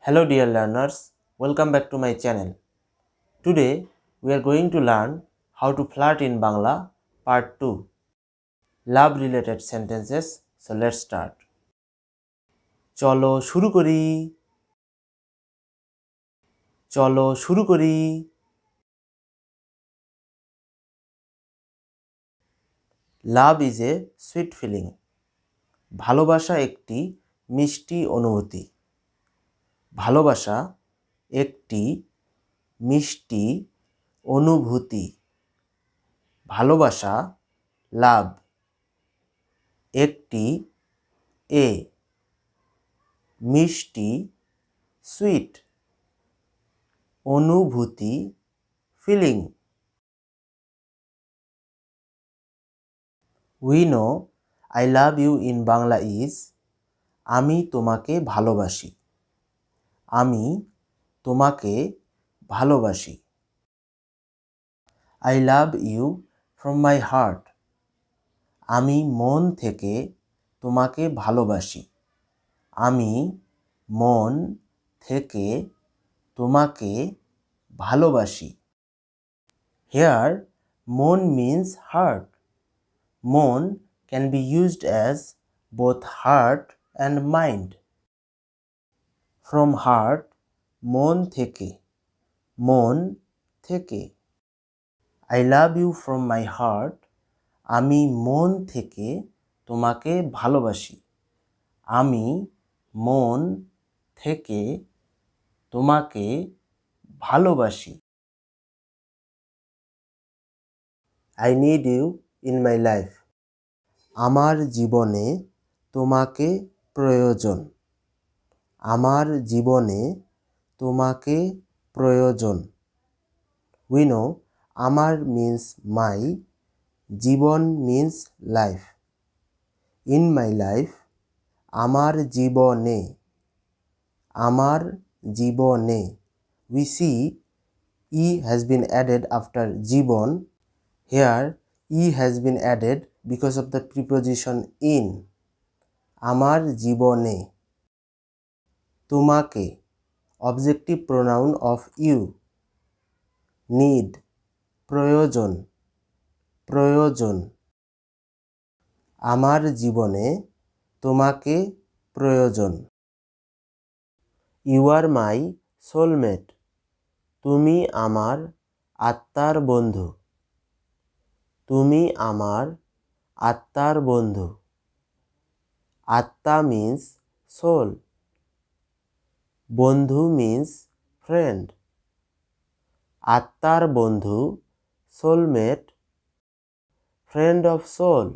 Hello dear learners, welcome back to my channel. Today we are going to learn how to flirt in Bangla part 2, love related sentences. So let's start. চলো শুরু করি চলো শুরু করি Love is a sweet feeling. ভালোবাসা একটি মিষ্টি অনুভূতি ভালোবাসা একটি মিষ্টি অনুভূতি ভালোবাসা লাভ একটি এ মিষ্টি সুইট অনুভূতি feeling We know I love you in Bangla is আমি তোমাকে ভালোবাসি আমি তোমাকে ভালোবাসি I love you from my heart আমি মন থেকে তোমাকে ভালোবাসি আমি মন থেকে তোমাকে ভালোবাসি Here মন means heart মন can be used as both heart and mind from heart মন থেকে মন থেকে I love you from my heart আমি মন থেকে তোমাকে ভালোবাসি আমি মন থেকে তোমাকে ভালোবাসি I need you in my life আমার জীবনে তোমাকে প্রয়োজন আমার জীবনে তোমাকে প্রয়োজন We know আমার means my Jibon means life in my life আমার জীবনে আমার জীবনে we see e has been added after Jibon here e has been added because of the preposition in আমার জীবনে তোমাকে objective pronoun of you need প্রয়োজন প্রয়োজন আমার জীবনে তোমাকে প্রয়োজন You are my soulmate তুমি আমার আত্মার বন্ধু তুমি আমার আত্মার বন্ধু আত্মা means soul বন্ধু means friend আত্মার বন্ধু সোলমেট ফ্রেন্ড অফ সোল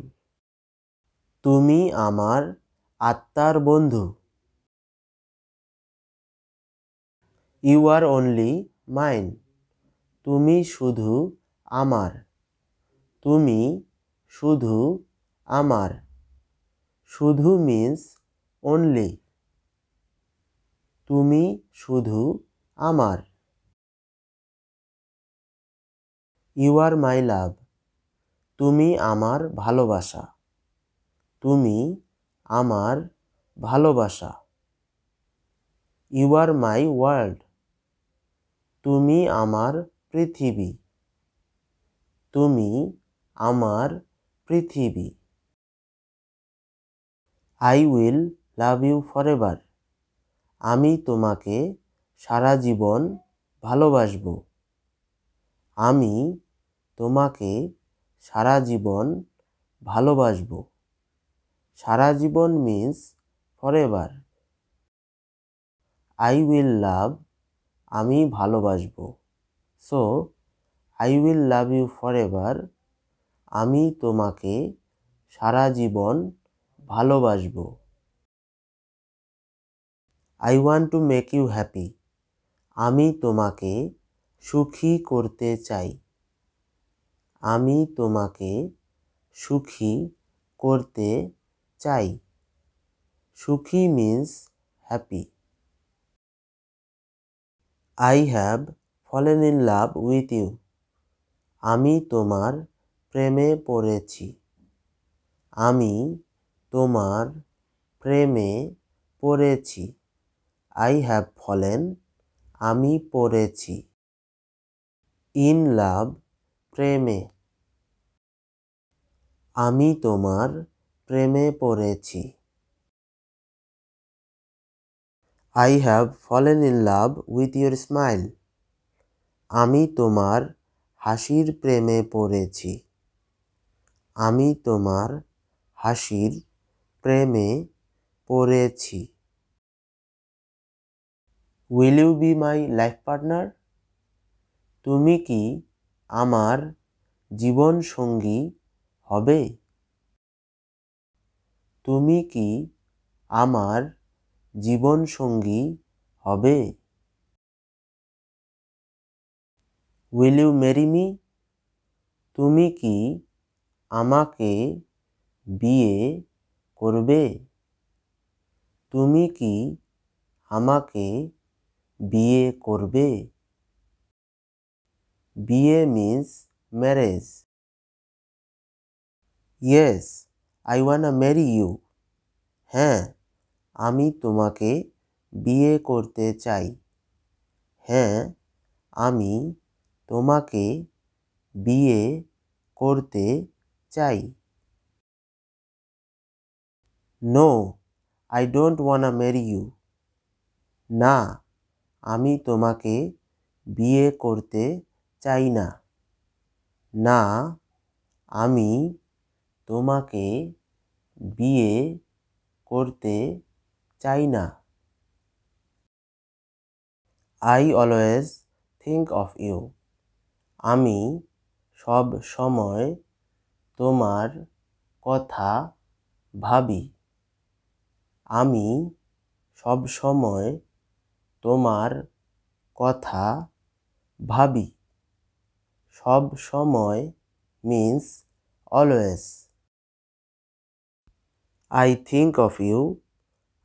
তুমি আমার আত্মার বন্ধু ইউ আর অনলি মাইন তুমি শুধু আমার তুমি শুধু আমার শুধু মিন্স অনলি তুমি শুধু আমার ইউ আর মাই লাভ তুমি আমার ভালোবাসা তুমি আমার ভালোবাসা ইউ আর মাই ওয়ার্ল্ড তুমি আমার পৃথিবী তুমি আমার পৃথিবী I will love you forever আমি তোমাকে সারা জীবন ভালোবাসবো আমি তোমাকে সারা জীবন ভালোবাসবো সারা জীবন means forever I will love আমি ভালোবাসবো so I will love you forever আমি তোমাকে সারা জীবন ভালোবাসবো I want to make you happy আমি তোমাকে সুখী করতে চাই আমি তোমাকে সুখী করতে চাই সুখী means happy I have fallen in love with you আমি তোমার প্রেমে পড়েছি আমি তোমার প্রেমে পড়েছি I have fallen, আমি পড়েছি। In love, প্রেমে। আমি তোমার প্রেমে পড়েছি। I have fallen in love with your smile. আমি তোমার হাসির প্রেমে পড়েছি। আমি তোমার হাসির প্রেমে পড়েছি। Will you be my life partner? তুমি কি আমার জীবন সঙ্গী হবে? তুমি কি আমার জীবন সঙ্গী হবে? Will you marry me? তুমি কি আমাকে বিয়ে করবে? তুমি কি আমাকে বিয়ে করবে? বিয়ে means marriage. Yes, I wanna marry you. হ্যাঁ, আমি তোমাকে বিয়ে করতে চাই। হ্যাঁ, আমি তোমাকে বিয়ে করতে চাই। No, I don't wanna marry you. না, আমি তোমাকে বিয়ে করতে চাই না। না, আমি তোমাকে বিয়ে করতে চাই না। I always think of you. আমি সব সময় তোমার কথা ভাবি। আমি সব সময় তোমার কথা ভাবি। সব সময় means always. I think of you.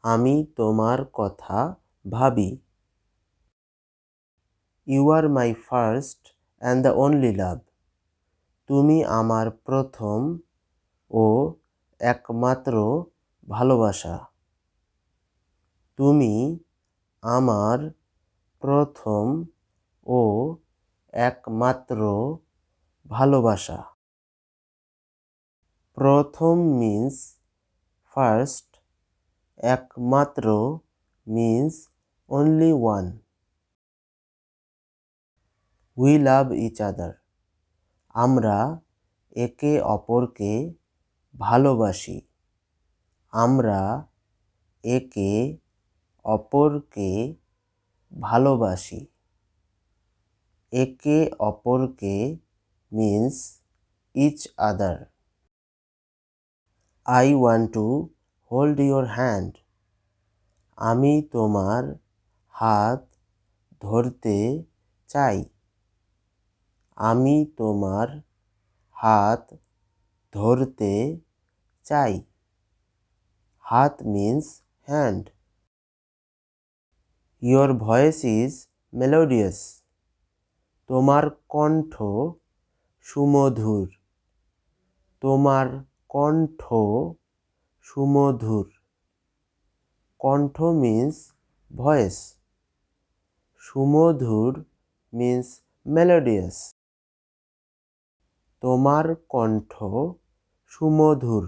আমি তোমার কথা ভাবি। You are my first and the only love. তুমি আমার প্রথম ও একমাত্র ভালোবাসা। তুমি আমার প্রথম ও একমাত্র ভালোবাসা। প্রথম means first, একমাত্র means only one. We love each other. আমরা একে অপরকে ভালোবাসি। আমরা একে অপরকে ভালোবাসি। একে অপরকে means each other. I want to hold your hand. আমি তোমার হাত ধরতে চাই। আমি তোমার হাত ধরতে চাই। হাত means hand. Your voice is melodious. তোমার কণ্ঠ সুমধুর। তোমার কণ্ঠ সুমধুর। কণ্ঠ means voice. সুমধুর means melodious. তোমার কণ্ঠ সুমধুর।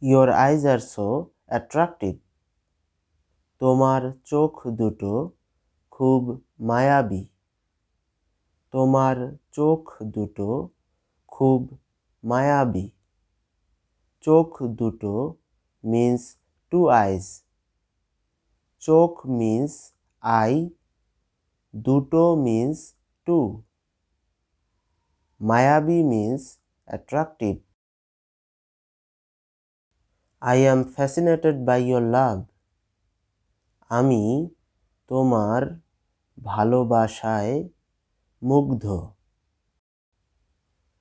Your eyes are so attractive. তোমার চোখ দুটো খুব মায়াবী। তোমার চোখ দুটো খুব মায়াবী। চোখ দুটো means two eyes. চোখ means eye. দুটো means two. মায়াবী means attractive. I am fascinated by your love. আমি তোমার ভালোবাসায় মুগ্ধ।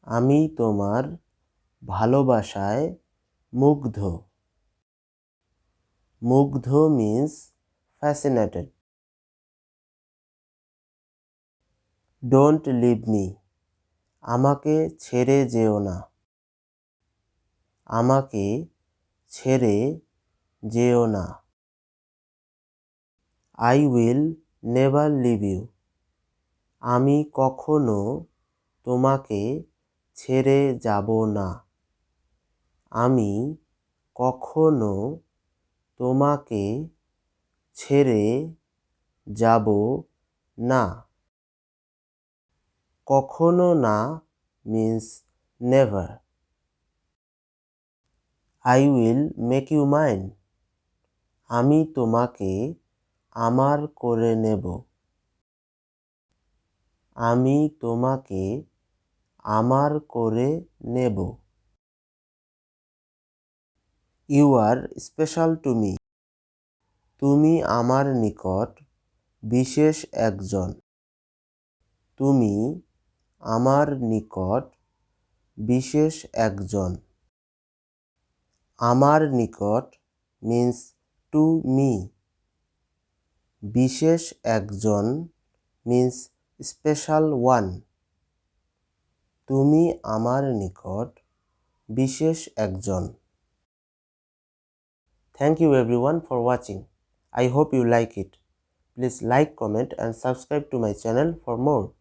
আমি তোমার ভালোবাসায় মুগ্ধ। মুগ্ধ means fascinated. Don't leave me. আমাকে ছেড়ে যেও না। আমাকে ছেড়ে যেও না। I will never leave you. আমি কখনো তোমাকে ছেড়ে যাব না। আমি কখনো তোমাকে ছেড়ে যাব না। কখনো না means never. I will make you mine. আমি তোমাকে আমার করে নেব। আমি তোমাকে আমার করে নেব। You are special to me. তুমি আমার নিকট বিশেষ একজন। তুমি আমার নিকট বিশেষ একজন। আমার নিকট means to me. বিশেষ একজন means special one. তুমি আমার নিকট বিশেষ একজন। Thank you everyone for watching. I hope you like it. Please like, comment and subscribe to my channel for more.